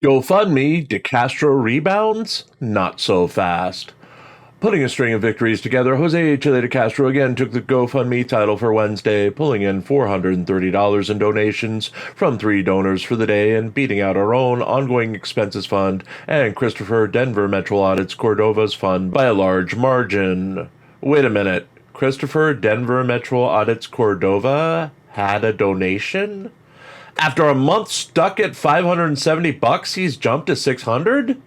GoFundMe, DeCastro Rebounds? Not so fast. Putting a string of victories together, Jose Chile DeCastro again took the GoFundMe title for Wednesday, pulling in $430 in donations from 3 donors for the day and beating out our own ongoing expenses fund and Christopher Denver Metro Audits Cordova's fund by a large margin. Wait a minute, Christopher Denver Metro Audits Cordova had a donation? After a month stuck at $570, he's jumped to $600?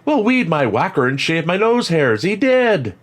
Well, weed my whacker and shave my nose hairs. He did.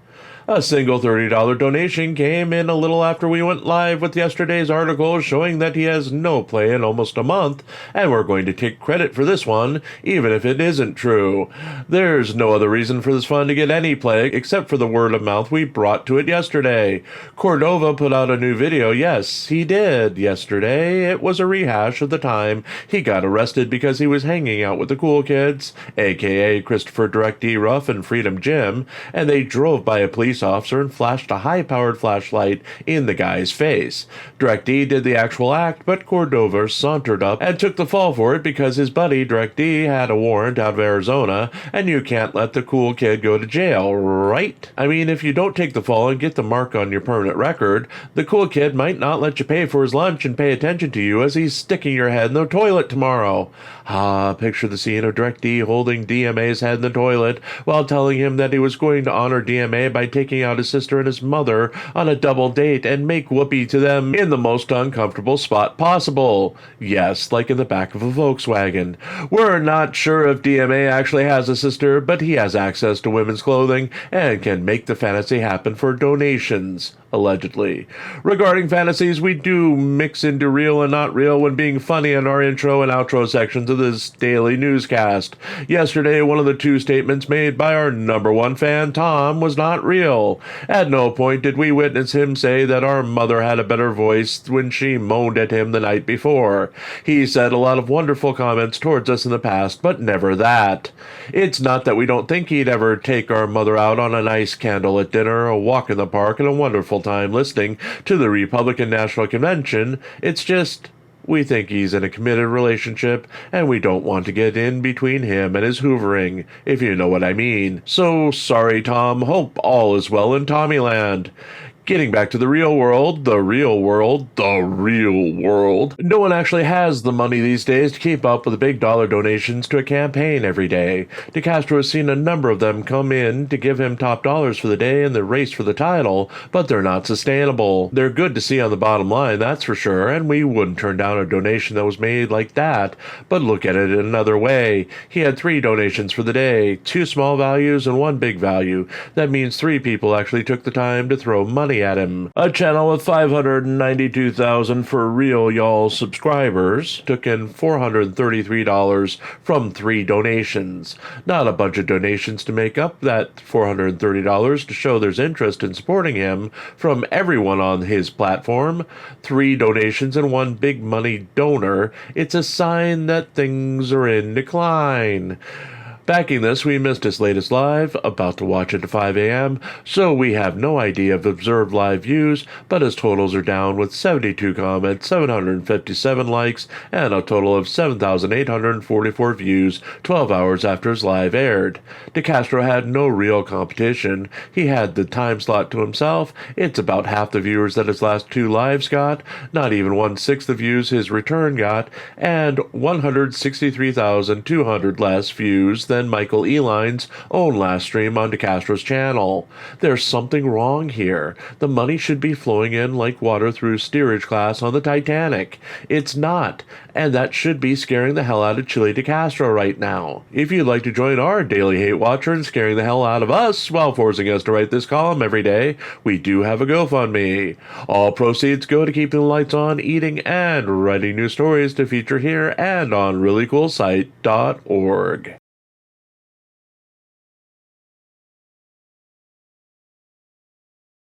A single $30 donation came in a little after we went live with yesterday's article showing that he has no play in almost a month, and we're going to take credit for this one, even if it isn't true. There's no other reason for this fund to get any play except for the word of mouth we brought to it yesterday. Cordova put out a new video. Yes, he did. Yesterday, it was a rehash of the time he got arrested because he was hanging out with the cool kids, aka Christopher Direct D Ruff and Freedom Jim, and they drove by a police officer and flashed a high-powered flashlight in the guy's face. Direct D did the actual act, but Cordova sauntered up and took the fall for it because his buddy Direct D had a warrant out of Arizona, and you can't let the cool kid go to jail, right? I mean, if you don't take the fall and get the mark on your permanent record, the cool kid might not let you pay for his lunch and pay attention to you as he's sticking your head in the toilet tomorrow. Picture the scene of Direct D holding DMA's head in the toilet while telling him that he was going to honor DMA by taking out his sister and his mother on a double date and make whoopee to them in the most uncomfortable spot possible. Yes, like in the back of a Volkswagen. We're not sure if DMA actually has a sister, but he has access to women's clothing and can make the fantasy happen for donations. Allegedly. Regarding fantasies, we do mix into real and not real when being funny in our intro and outro sections of this daily newscast. Yesterday, one of the 2 statements made by our #1 fan, Tom, was not real. At no point did we witness him say that our mother had a better voice when she moaned at him the night before. He said a lot of wonderful comments towards us in the past, but never that. It's not that we don't think he'd ever take our mother out on a nice candlelit dinner, a walk in the park, and a wonderful time listening to the Republican National Convention. It's just, we think he's in a committed relationship, and we don't want to get in between him and his hoovering, if you know what I mean. So, sorry, Tom. Hope all is well in Tommyland. Getting back to the real world, no one actually has the money these days to keep up with the big dollar donations to a campaign every day. DeCastro has seen a number of them come in to give him top dollars for the day in the race for the title, but they're not sustainable. They're good to see on the bottom line, that's for sure, and we wouldn't turn down a donation that was made like that, but look at it in another way. He had 3 donations for the day, 2 small values and 1 big value. That means 3 people actually took the time to throw money at him. A channel with 592,000 for real y'all subscribers took in $433 from 3 donations. Not a bunch of donations to make up that $430 to show there's interest in supporting him from everyone on his platform. 3 donations and 1 big money donor. It's a sign that things are in decline. Backing this, we missed his latest live, about to watch it at 5 a.m., so we have no idea of observed live views, but his totals are down with 72 comments, 757 likes, and a total of 7,844 views 12 hours after his live aired. DeCastro had no real competition. He had the time slot to himself. It's about half the viewers that his last 2 lives got, not even 1/6 the views his return got, and 163,200 less views than Michael Eline's own last stream on DeCastro's channel. There's something wrong here. The money should be flowing in like water through steerage glass on the Titanic. It's not, and that should be scaring the hell out of Chile DeCastro right now. If you'd like to join our daily hate watcher in scaring the hell out of us while forcing us to write this column every day, we do have a GoFundMe. All proceeds go to keeping the lights on, eating, and writing new stories to feature here and on ReallyCoolSite.org.